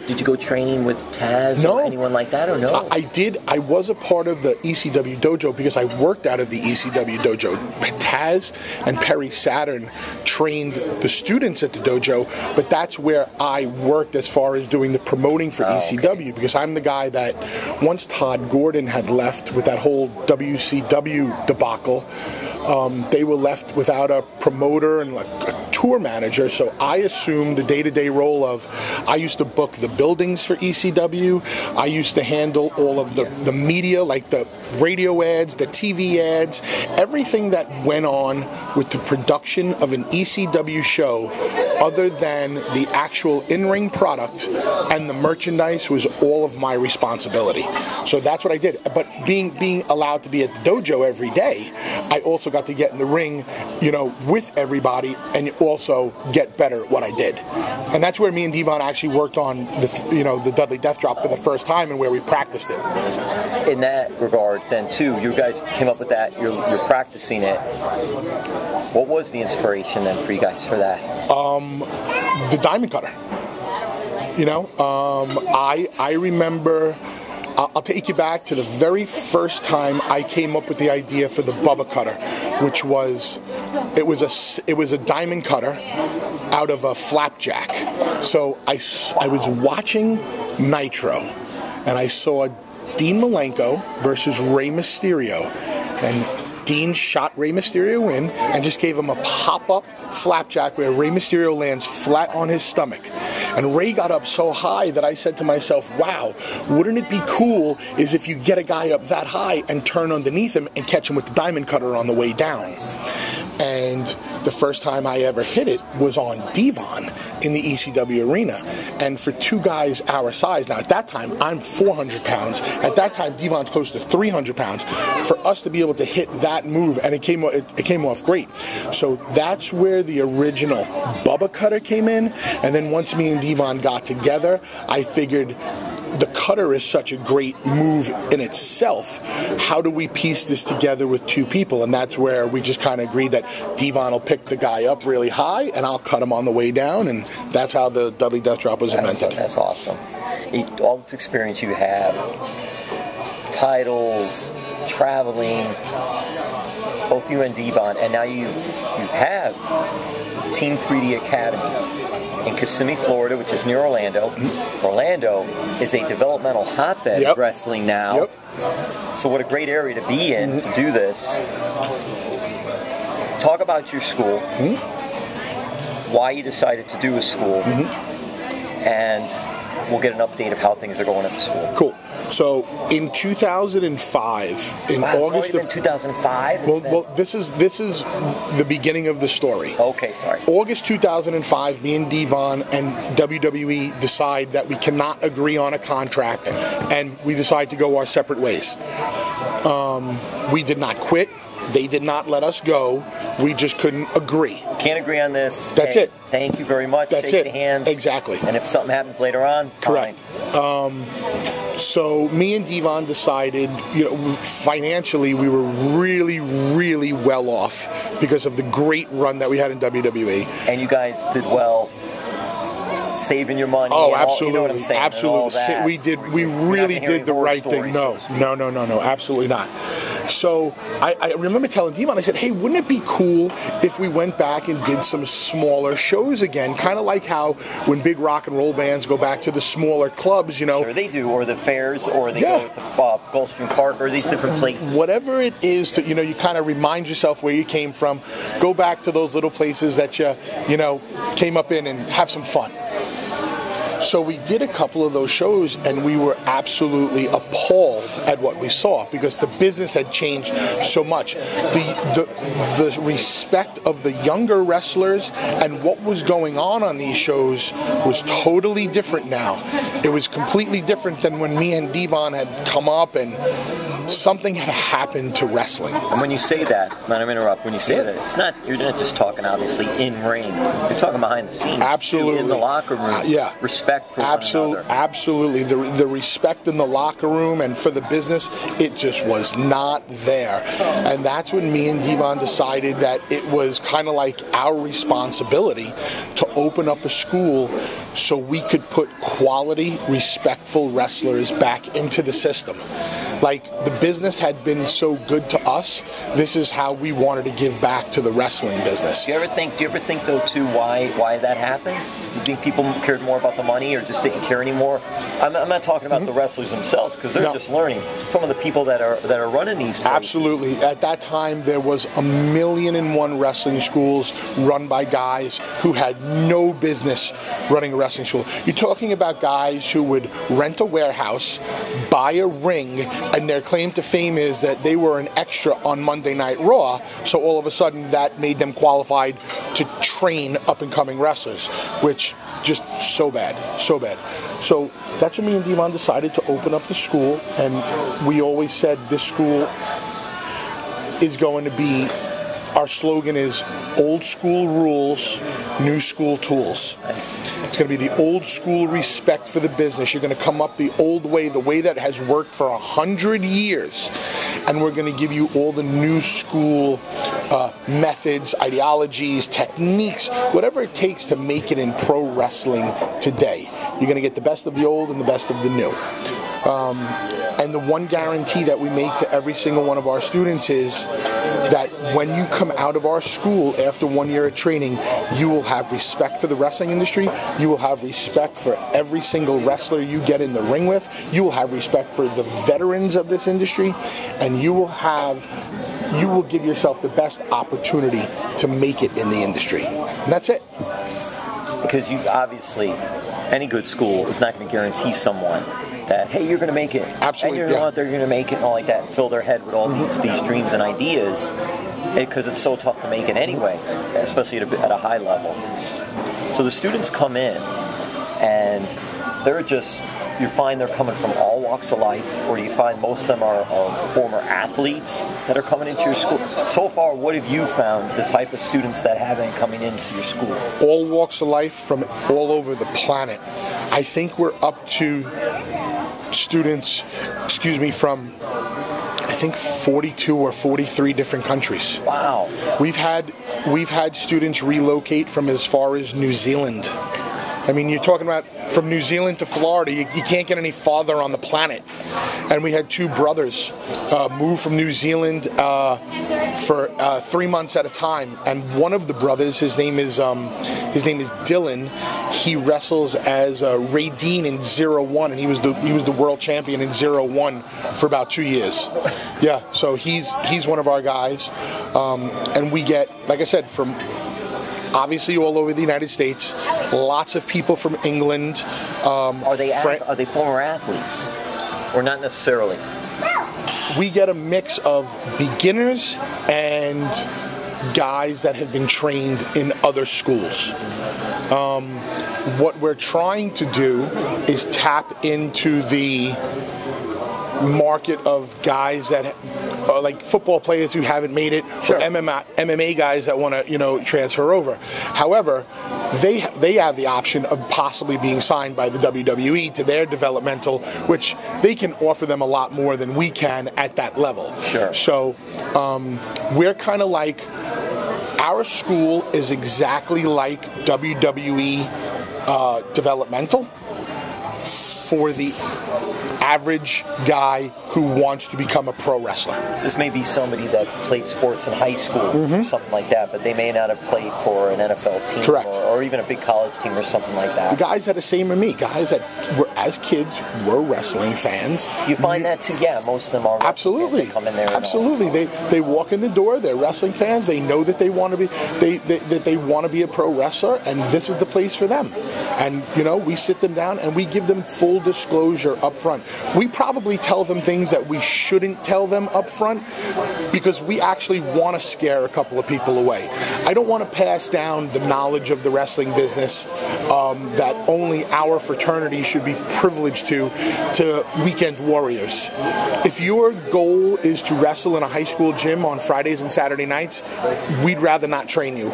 did you go train with Taz or anyone like that, or no? I did. I was a part of the ECW dojo because I worked out of the ECW dojo. Taz and Perry Saturn trained the students at the dojo, but that's where I worked as far as doing the promoting for ECW, because I'm the guy that once Todd Gordon had left with that whole WCW debacle, they were left without a promoter and like a tour manager, so I assumed the day-to-day role of, I used to book the buildings for ECW, I used to handle all of the media, like the radio ads, the TV ads, everything that went on with the production of an ECW show other than the actual in-ring product and the merchandise was all of my responsibility. So that's what I did. But being allowed to be at the dojo every day, I also got to get in the ring, you know, with everybody and also get better at what I did. And that's where me and D-Von actually worked on the Dudley Death Drop for the first time and where we practiced it. In that regard, then, too, you guys came up with that, you're practicing it. What was the inspiration, then, for you guys for that? The diamond cutter. You know, I remember, I'll take you back to the very first time I came up with the idea for the Bubba cutter, which was, it was a diamond cutter out of a flapjack. So I was watching Nitro, and I saw Dean Malenko versus Rey Mysterio, and Dean shot Rey Mysterio in and just gave him a pop-up flapjack where Rey Mysterio lands flat on his stomach. And Rey got up so high that I said to myself, wow, wouldn't it be cool is if you get a guy up that high and turn underneath him and catch him with the diamond cutter on the way down. And the first time I ever hit it was on D-Von in the ECW arena. And for two guys our size, now at that time I'm 400 pounds, at that time D-Von's close to 300 pounds, for us to be able to hit that move, and it came off great. So that's where the original Bubba cutter came in, and then once me and D-Von got together, I figured the cutter is such a great move in itself. How do we piece this together with two people? And that's where we just kind of agreed that D-Von will pick the guy up really high and I'll cut him on the way down, and that's how the Dudley Death Drop was invented. That's awesome. All this experience you have, titles, traveling, both you and D-Von, and now you have Team 3D Academy in Kissimmee, Florida, which is near Orlando. Orlando is a developmental hotbed of wrestling now. So what a great area to be in to do this. Talk about your school, why you decided to do a school, and we'll get an update of how things are going at the school. Cool. So in 2005, in August of 2005. Well, this is the beginning of the story. Okay, sorry. August 2005, me and D-Von and WWE decide that we cannot agree on a contract, and we decide to go our separate ways. We did not quit. They did not let us go. We just couldn't agree. Can't agree on this. That's it. Thank you very much. That's Shake it. the hands. Exactly. And if something happens later on, correct. So me and D-Von decided, financially we were really, really well off because of the great run that we had in WWE. And you guys did well saving your money. Oh, and absolutely. You know what I'm saying? Absolutely. We really did the right thing. No, absolutely not. So I remember telling D-Von, I said, hey, wouldn't it be cool if we went back and did some smaller shows again? Kind of like how when big rock and roll bands go back to the smaller clubs, Sure, they do, or the fairs, or they go to Gulfstream Park, or these different places. Whatever it is, to, you kind of remind yourself where you came from. Go back to those little places that you came up in and have some fun. So we did a couple of those shows, and we were absolutely appalled at what we saw because the business had changed so much. The respect of the younger wrestlers and what was going on these shows was totally different now. It was completely different than when me and D-Von had come up, and something had happened to wrestling. And when you say that, let me interrupt. When you say that, it's not. You're not just talking obviously in ring. You're talking behind the scenes. Absolutely. In the locker room. Respect for one another. Absolutely. The respect in the locker room and for the business, it just was not there. And that's when me and D-Von decided that it was kind of like our responsibility to open up a school so we could put quality, respectful wrestlers back into the system. Like, the business had been so good to us, this is how we wanted to give back to the wrestling business. Do you ever think though too why that happened? Do you think people cared more about the money or just didn't care anymore? I'm not talking about the wrestlers themselves, because they're just learning. Some of the people that are running these places. Absolutely. At that time, there was 1,000,001 wrestling schools run by guys who had no business running a wrestling school. You're talking about guys who would rent a warehouse, buy a ring, and their claim to fame is that they were an extra on Monday Night Raw, so all of a sudden that made them qualified to train up-and-coming wrestlers, which just so bad, so bad. So that's when me and D-Von decided to open up the school, and we always said this school is going to be, our slogan is old school rules, new school tools. It's going to be the old school respect for the business. You're going to come up the old way, the way that has worked for 100 years. And we're going to give you all the new school methods, ideologies, techniques, whatever it takes to make it in pro wrestling today. You're going to get the best of the old and the best of the new. And the one guarantee that we make to every single one of our students is that when you come out of our school after 1 year of training, you will have respect for the wrestling industry, you will have respect for every single wrestler you get in the ring with, you will have respect for the veterans of this industry, and you will give yourself the best opportunity to make it in the industry. And that's it. Because you obviously, any good school is not going to guarantee someone that, hey, you're going to make it. Absolutely. And you're out there, you're going to make it and all like that, and fill their head with all these dreams and ideas, because it's so tough to make it anyway, especially at a high level. So the students come in, and they're just, you find they're coming from all walks of life, or you find most of them are former athletes that are coming into your school. So far, what have you found, the type of students that have been coming into your school? All walks of life from all over the planet. I think we're up to students, from I think 42 or 43 different countries. Wow. We've had students relocate from as far as New Zealand. I mean, you're talking about from New Zealand to Florida, you can't get any farther on the planet. And we had two brothers move from New Zealand for 3 months at a time. And one of the brothers, his name is Dylan. He wrestles as Ray Dean in 01, and he was the world champion in 01 for about 2 years. Yeah, so he's one of our guys, and we get, like I said, from obviously all over the United States, lots of people from England. Are they former athletes, or not necessarily? We get a mix of beginners and guys that have been trained in other schools. What we're trying to do is tap into the market of guys that like football players who haven't made it, or MMA guys that want to transfer over. However, they have the option of possibly being signed by the WWE to their developmental, which they can offer them a lot more than we can at that level. Sure. So we're kind of like, our school is exactly like WWE developmental for the average guy who wants to become a pro wrestler. This may be somebody that played sports in high school, or something like that, but they may not have played for an NFL team. Correct. Or even a big college team or something like that. The guys that are the same as me, guys that were, as kids, were wrestling fans. You find that too? Yeah, most of them are. Absolutely. Fans that come in there. Absolutely. They walk in the door. They're wrestling fans. They know that they want to be that they want to be a pro wrestler, and this is the place for them. And we sit them down and we give them full disclosure up front. We probably tell them things that we shouldn't tell them up front because we actually want to scare a couple of people away. I don't want to pass down the knowledge of the wrestling business that only our fraternity should be privilege to weekend warriors. If your goal is to wrestle in a high school gym on Fridays and Saturday nights, we'd rather not train you.